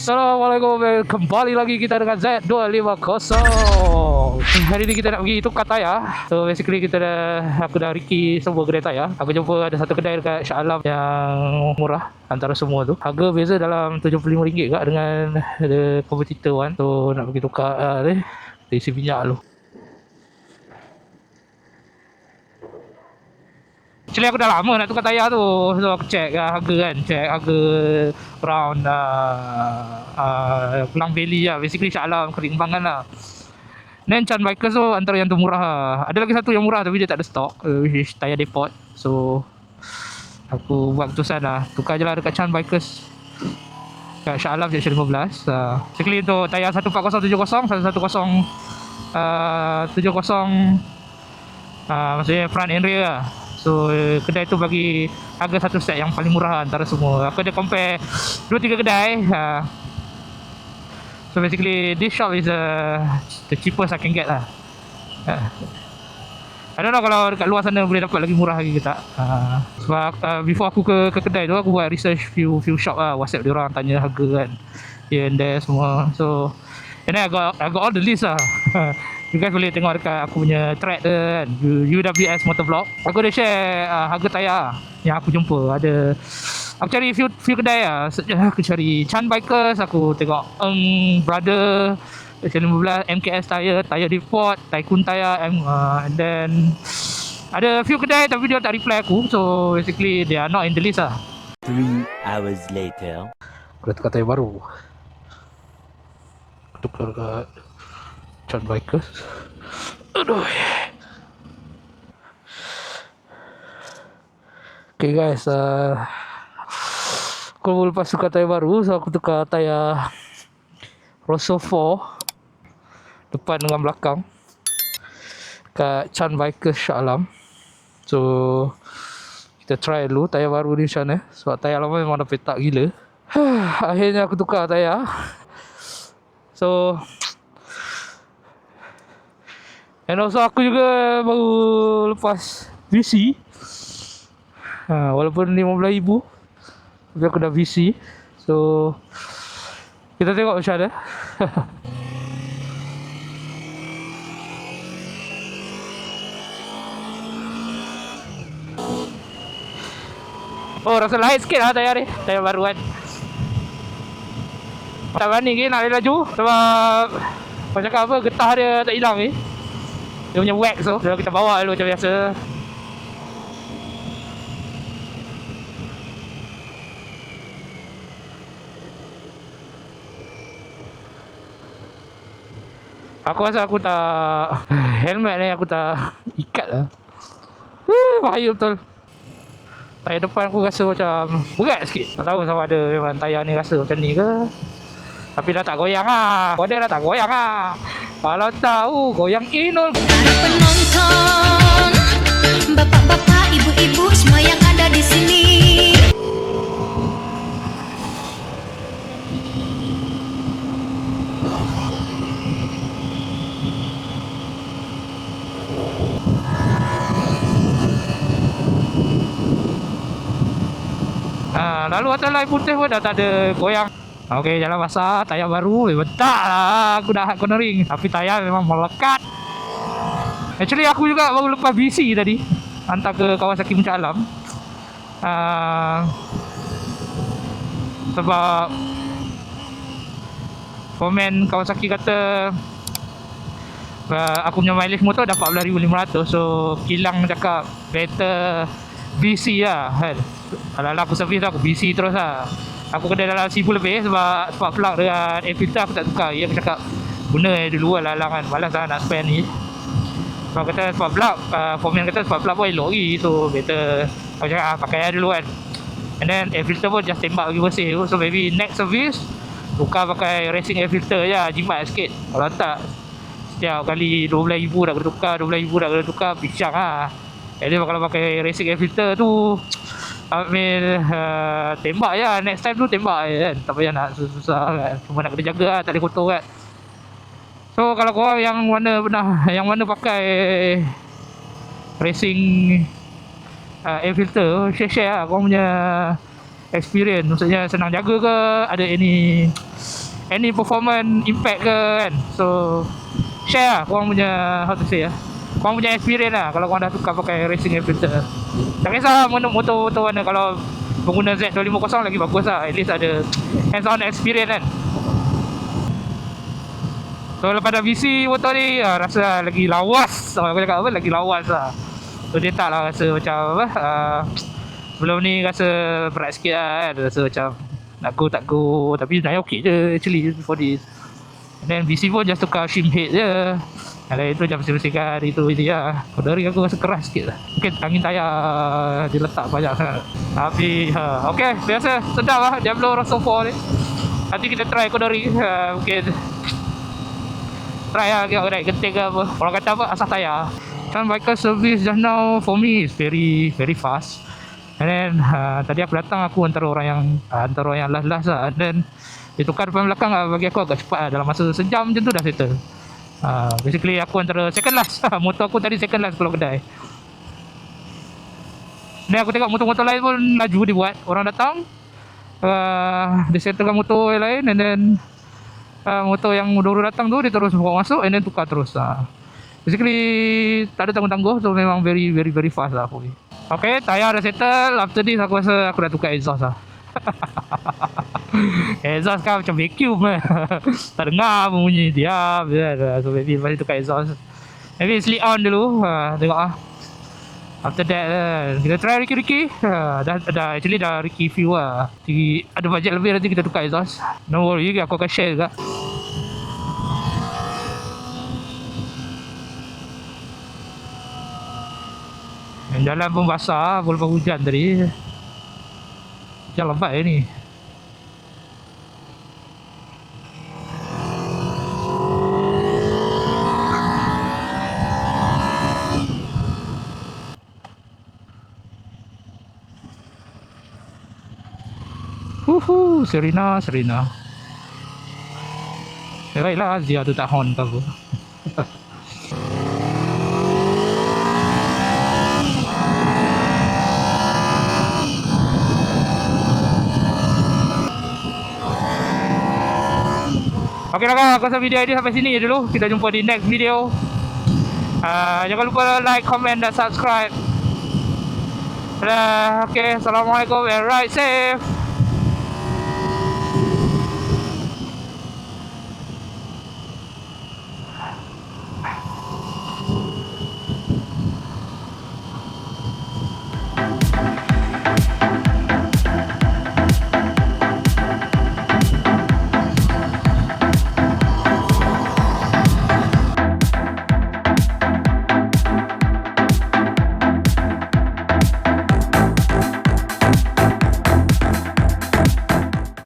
Assalamualaikum, kembali lagi kita dengan Z250. Hari ni kita nak pergi tukar tayar. So basically aku dah Ricky semua kedai tayar. Aku jumpa ada satu kedai dekat Shah Alam yang murah antara semua tu. Harga beza dalam RM75 kat dengan ada kompetitor kan. So nak pergi tukar ni isi minyak lu. Actually aku dah lama nak tukar tayar tu. So aku check harga kan. Check harga around Pulang Valley lah. Basically Shah Alam, Kerimbangan lah. Then Chan Bikers tu antara yang termurah lah. Ada lagi satu yang murah tapi dia tak ada stok, which is tayar depot. So aku buat keputusan lah, tukar je lah dekat Chan Bikers kat Shah Alam Junction 15. Basically untuk tayar 14070, 14070 maksudnya front and rear lah. So kedai tu bagi harga satu set yang paling murah antara semua. Aku ada compare 2-3 kedai. So basically this shop is the cheapest I can get lah. I don't know kalau dekat luar sana boleh dapat lagi murah lagi ke tak. Sebab before aku ke kedai tu, aku buat research few shop lah. WhatsApp dia orang tanya harga kan, here and there semua. So and then I got all the list lah. You guys boleh tengok dekat aku punya thread tu kan, UWS Motovlog. Aku dah share harga tayar yang aku jumpa. Aku cari few kedai lah. Aku cari Chan Bikers, aku tengok Brother, S15, MKS tayar depot, Tycoon tayar, and then ada few kedai tapi dia tak reply aku. So basically they are not in the list lah. 3 hours later. Aku dah tukar tayar baru. Aku tukar dekat Chan Bikers. Aduh. Okay guys, aku lepas tukar tayar baru, so aku tukar tayar Rosso 4 depan dengan belakang kat Chan Bikers Shah Alam. So kita try dulu tayar baru ni macam mana, sebab tayar lama memang dah petak gila. Akhirnya aku tukar tayar. So and also aku juga baru lepas VC. Walaupun RM15,000 tapi aku dah VC. So kita tengok macam mana. Oh, rasa lain sikit lah tayar ni. Tayar baru kan. Tak berani ke nak laju. Sebab macam cakap apa, getah dia tak hilang ni. Dia punya wax tu, so kita bawa dulu macam biasa. Aku rasa aku tak helmet ni aku tak ikat lah. Bahaya betul. Tayar depan aku rasa macam berat sikit. Tak tahu sama ada memang tayar ni rasa macam ni ke. Tapi dah tak goyang lah. Kodek dah tak goyang lah. Kalau tahu goyang inul. Penonton, bapak-bapak, ibu-ibu, semua yang ada di sini. Lalu atas line putih pun dah tak ada goyang. Okey, jalan basah, tayar baru. Bentar lah aku dah hard cornering. Tapi tayar memang melekat. Actually aku juga baru lepas BC tadi, hantar ke Kawasaki Puncak Alam. Sebab komen Kawasaki kata aku punya mileage motor dah 14,500. So kilang cakap better BC lah kan. Kalau aku servis aku BC terus lah. Aku kena dalam 1,000 lebih sebab spark plug dengan air filter aku tak tukar. Dia cakap guna dulu lah lalang kan. Malas lah nak spend ni. Sebab kata spark plug, foreman kata spark plug pun elok lagi. So better aku cakap pakai dulu kan. And then air filter pun just tembak lagi bersih. So maybe next service tukar pakai racing air filter je, jimat sikit. Kalau tak setiap kali 12,000 dah kena tukar, 12,000 dah kena tukar, bincang lah. Jadi kalau pakai racing air filter tu tembak je, next time tu tembak je kan. Tak payah nak susah-susah kan. Cuma nak kena jaga lah, tak boleh kotor kan. So kalau korang yang mana pakai racing air filter, share lah korang punya experience. Maksudnya senang jaga ke, ada any any performance impact ke kan. So share lah korang punya, how to say lah, korang punya experience lah kalau korang dah tukar pakai racing filter. Tak kisah lah motor mana, kalau pengguna Z250 lagi bagus lah, at least ada hands on experience kan. So lepas dah VC motor ni rasa lagi lawas. Aku cakap apa, lagi lawas lah. So dia tak lah rasa macam apa, sebelum ni rasa berat sikit lah kan. Rasa macam nak go, tapi sebenarnya okey je actually before this. And then VC pun just tukar shim head je. Yang lain tu macam bersih-bersihkan itu je lah. Pada hari aku rasa keras sikit lah. Mungkin angin tayar diletak banyak sangat. Tapi okey, biasa sedap lah Diablo Rosso 4 ni. Nanti kita try Kodori, mungkin try lah tengok naik genting ke apa. Orang kata apa, asah tayar. Kan biker service just now for me is very fast. And then tadi aku datang, aku antara orang yang last lah. And then dia tukar depan belakang lah, bagi aku agak cepat lah. Dalam masa sejam macam tu dah settle. Basically aku antara second last. Motor aku tadi second last keluar kedai. Ni aku tengok motor-motor lain pun laju dia buat. Orang datang, dia settlekan motor yang lain. And then motor yang baru datang tu dia terus bawa masuk and then tukar terus. Basically tak ada tangguh-tangguh. So memang very fast lah aku ni. Okay, tayar dah settle. After this aku rasa aku dah tukar exhaust lah. Exhaust kan macam vacuum lah. Tak dengar pun bunyi, diam je. So maybe lepas ni tukar exhaust. Maybe sleep on dulu, tengok lah. After that kita try Ricky. Dah actually dah Ricky view lah. Jadi ada budget lebih nanti kita tukar exhaust. No worry, aku akan share juga. Jalan pun basah, lepas hujan tadi. Hujan lebat ni. Serena. Baiklah dia tu tak horn ke apa. Okay lah, aku rasa video ini sampai sini je dulu. Kita jumpa di next video. Jangan lupa like, comment dan subscribe. Okay, Assalamualaikum and ride safe.